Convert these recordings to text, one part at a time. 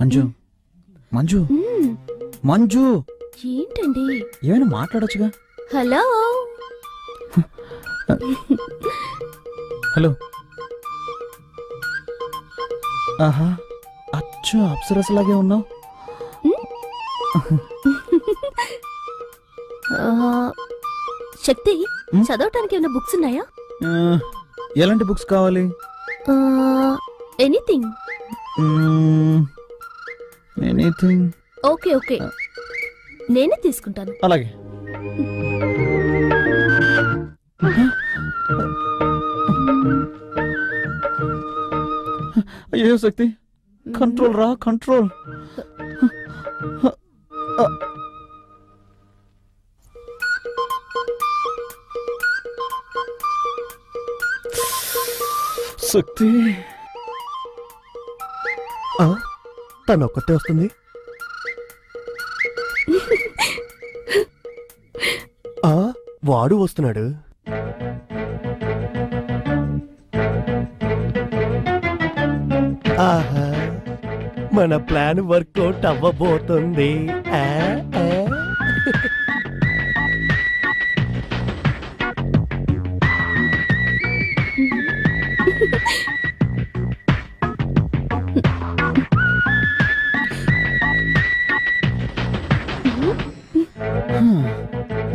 మంజు మంజు మంజు ఏంటండి? ఏమైనా మాట్లాడొచ్చుగా. Hello hello. ఆహా, అచ్చు అప్సరసలాగే ఉన్నావు. శక్తి, చదవటానికి ఏమైనా బుక్స్ ఉన్నాయా? ఎలాంటి బుక్స్ కావాలి? ఎనీథింగ్. ఎనీథింగ్. ఓకే ఓకే, నేనే తీసుకుంటాను. అలాగే. అయ్యో శక్తి, కంట్రోల్ రా, కంట్రోల్. శక్తి తను ఒక్కతే వస్తుంది. వాడు వస్తున్నాడు. ఆహా, మన ప్లాన్ వర్కౌట్ అవ్వబోతుంది.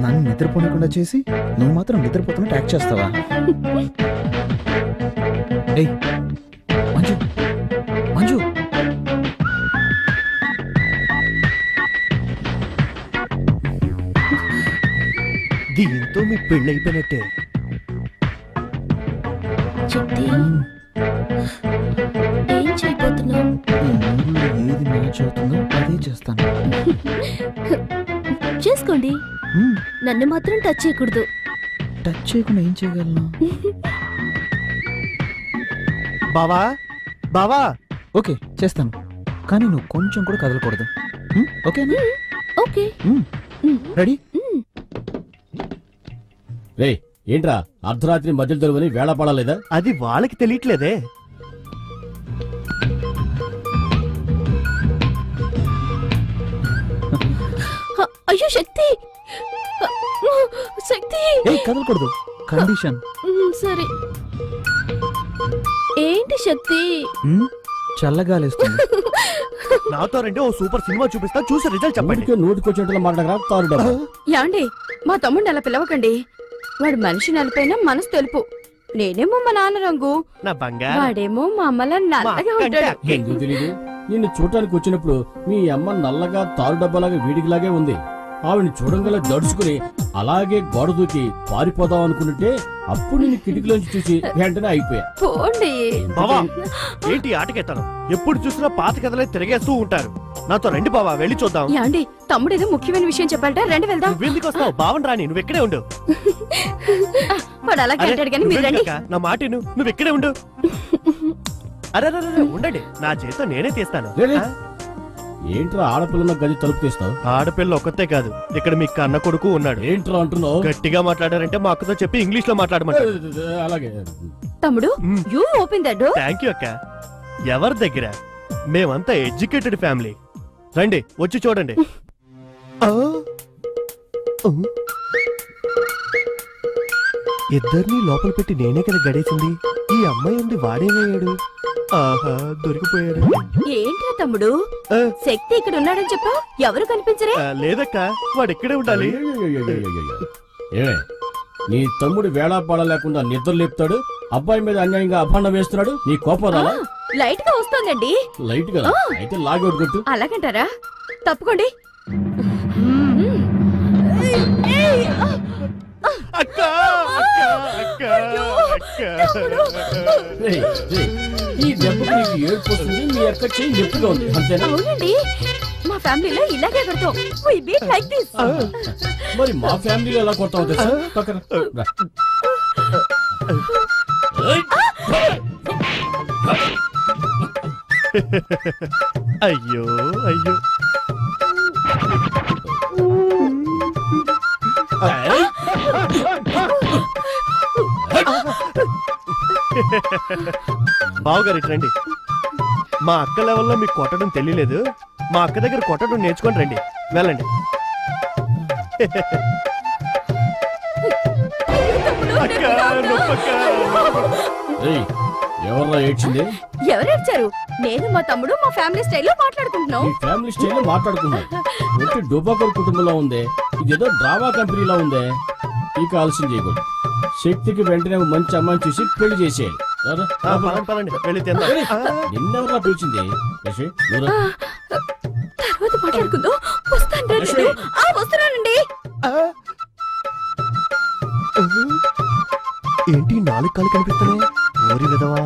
నన్ను నిద్రపోనకుండా చేసి నువ్వు మాత్రం నిద్రపోతున్నట్టు యాక్ట్ చేస్తావా? ఏయ్ మంజు, మంజు. దీంతో మీ పెళ్ళైపోయినట్టే. శక్తి, ఏం చేయబోతున్నావు? ఏది మ్యాచ్ అవుతుందో అదే చేస్తాను. చేసుకోండి, నన్ను మాత్రం టచ్ చేయకూడదు. టచ్ చేయకుండా ఏం చేయగలను? బావా బావా. ఓకే చేస్తాను, కానీ నువ్వు కొంచెం కూడా కదలకూడదు. ఓకేనా? ఓకే. రెడీ? రే ఏంట్రా అర్ధరాత్రి మధ్యలో తెరువని వేళ పడలేదా? అది వాళ్ళకి తెలియట్లేదే. అయ్యో శక్తి, శక్తి. కదలకూడదు, కండిషన్. సరే. ఏంటి శక్తి? చల్లగాలేస్తుంది. నాతో రండి, ఓ సూపర్ సినిమా చూపిస్తా, చూసి రిజల్ట్ చెప్పండి. నోటికొచ్చేట్లా మాట్లాడరా? యాండి, మా తమ్ముడిని అలా పిలవకండి. వాడు మనిషి నలిపైనా మనసు తెలుపు. నేనేమో మా నాన్న రంగు, వాడేమో మా అమ్మలా నల్లగా ఉంటాడు. ఎందుకు తెలీదు? నిన్ను చూడటానికి వచ్చినప్పుడు మీ అమ్మ నల్లగా తారు డబ్బాలాగా వీడికిలాగే ఉంది. ఆవిడ్ని చూడంగల జడుచుకుని అలాగే గోడ దూకి పారిపోదాం అనుకుంటే అప్పుడు నేను కిటికీలోంచి చూసి వెంటనే అయిపోయా. ఏంటి ఆటకెత్తాను? ఎప్పుడు చూసినా పాత కథలే తిరిగేస్తూ ఉంటారు. నాతో రండి బావా, వెళ్ళి చూద్దాం. యాండి, తమ్ముడు ఏదో ముఖ్యమైన విషయం చెప్పాలట, రండి వెళ్దాం. నువ్వెందుకు వస్తావు? బావన్ రాని, నువ్వు ఎక్కడే ఉండు. వాడు అలాగే అంటాడు కానీ మీరు రండి. నా మాట నువ్వు ఎక్కడే ఉండు. అరే ఉండండి, నా చేతితో నేనే తీస్తాను. ఏంట్రా ఆడపిల్ల గది తలుపు తీస్తావు? ఆడపిల్ల ఒక్కతే కాదు, ఇక్కడ మీ కన్న కొడుకు ఉన్నాడు. ఏంట్రా అంటున్నావు? గట్టిగా మాట్లాడారంటే మా అక్కతో చెప్పి ఇంగ్లీష్ లో మాట్లాడమంటారు. అలాగే తమ్ముడు, you open the door. Thank you అక్క. ఎవరి దగ్గర? మేమంతా ఎడ్యుకేటెడ్ ఫ్యామిలీ. రండి, వచ్చి చూడండి. ఇద్దరిని లోపల పెట్టి నేనే కదా గడేసింది. ఈ అమ్మాయి ఉంది, వాడేమయ్యాడు? ఆహా, దొరికిపోయాడు. ఏంట్రా తమ్ముడు, శక్తి ఇక్కడ ఉన్నాడని చెప్పా, ఎవరు కనిపించరే? లేదక్క, వాడు ఇక్కడే ఉండాలి. ఏమే, నీ తమ్ముడు వేళా పడలేకుండా నిద్ర లేపుతాడు, అబ్బాయి మీద అన్యాయంగా అభాండం వేస్తున్నాడు. నీ కోపం రాలా? లైట్ గా వస్తోందండి. లైట్ గా అయితే లాగౌట్ కొట్టు. అలాగంటారా? తప్పుకోండి. ఈ దెబ్బకు నీకు ఏడుపు వస్తుంది, మీ అక్క చెయ్యి నొప్పిగా ఉంది, అంతేనా? అవునండి, మా ఫ్యామిలీలో ఇలాగే కొడతాం. We beat like this. మరి మా ఫ్యామిలీలో ఎలా కొడతావు తెలుసా? పక్కన రా. అయ్యో అయ్యో. బావగారు రండి. మా అక్క లెవెల్లో మీకు కొట్టడం తెలియలేదు. మా అక్క దగ్గర కొట్టడం నేర్చుకొని రండి. వెళ్ళండి. అక్క, నొప్పక్క. ఎవర్రా ఏడ్చింది? ఎవరేడ్చారు? నేను మా తమ్ముడు మా ఫ్యామిలీ స్టైల్లో మాట్లాడుకుంటున్నాం. మీ ఫ్యామిలీ స్టైల్లో మాట్లాడుకున్నాం. ఒట్టి డోబాకర్ కుటుంబంలో ఉందే, ఇదేదో డ్రామా కంపెనీలో ఉందే. ఇక ఆలస్యం చేయకూడదు. శక్తికి వెంటనే మంచి అమ్మాయిని చూసి పెళ్లి చేసేయాలి. నిన్నెవరా పిలిచింది? తర్వాత మాట్లాడుకుందాం. వస్తున్నానండి. ఏంటి 4 కాళ్ళు కనిపిస్తున్నాయి? ఊరి విధవా.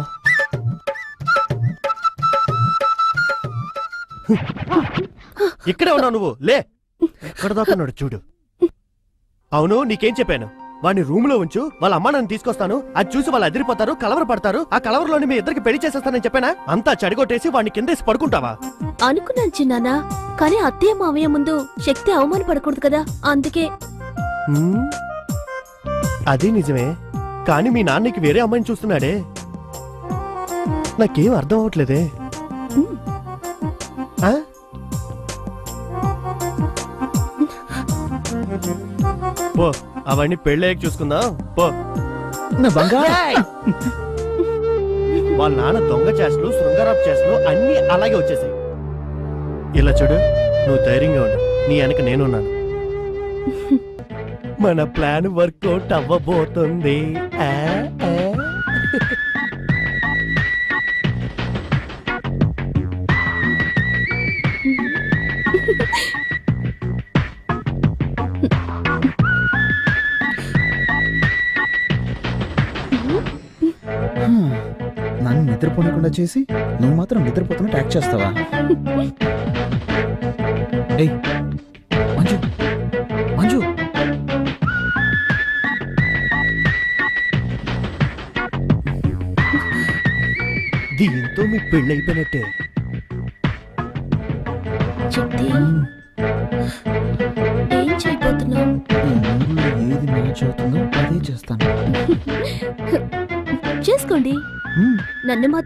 ఇక్కడే ఉన్నావు నువ్వు. లే, ఎక్కడ దాకున్నాడు చూడు. అవును, నీకేం చెప్పాను? వాడిని రూమ్ లో ఉంచు, వాళ్ళ అమ్మ నన్ను తీసుకొస్తాను, అది చూసి వాళ్ళు అదిరిపోతారు, కలవర పడతారు, ఆ కలవరలోని మీ ఇద్దరికి పెళ్లి చేసేస్తానని చెప్పానా? అంతా చెడగొట్టేసి వాడిని కిందేసి పడుకుంటావా? అనుకున్నాను చిన్నానా, కానీ అత్తయ్య మావయ్య ముందు శక్తి అవమానపడకూడదు కదా, అందుకే. అదే నిజమే, కానీ మీ నాన్నకి వేరే అమ్మాయిని చూస్తున్నాడే. నాకేం అర్థం అవట్లేదే. పో, అవన్నీ పెళ్ళయ్యాక చూసుకుందాం. పో. వాళ్ళ నాన్న దొంగ చేష్టలు, శృంగారపు చేష్టలు అన్ని అలాగే వచ్చేసాయి. ఇలా చూడు, నువ్వు ధైర్యంగా ఉండు, నీ వెనక నేనున్నాను. మన ప్లాన్ వర్కౌట్ అవ్వబోతుంది. నన్ను నిద్రపోనకుండా చేసి నువ్వు మాత్రం నిద్రపోతున్నా ట్యాక్ చేస్తావా? ఏయ్ మంజు, మంజు, దీంతో మీ పెళ్ళైపోయినట్టే. శక్తి, ఏం చేయబోతున్నావు? ఏది మ్యాచ్ అవుతుందో అదే చేస్తాను. చేసుకోండి, నన్ను మాత్రం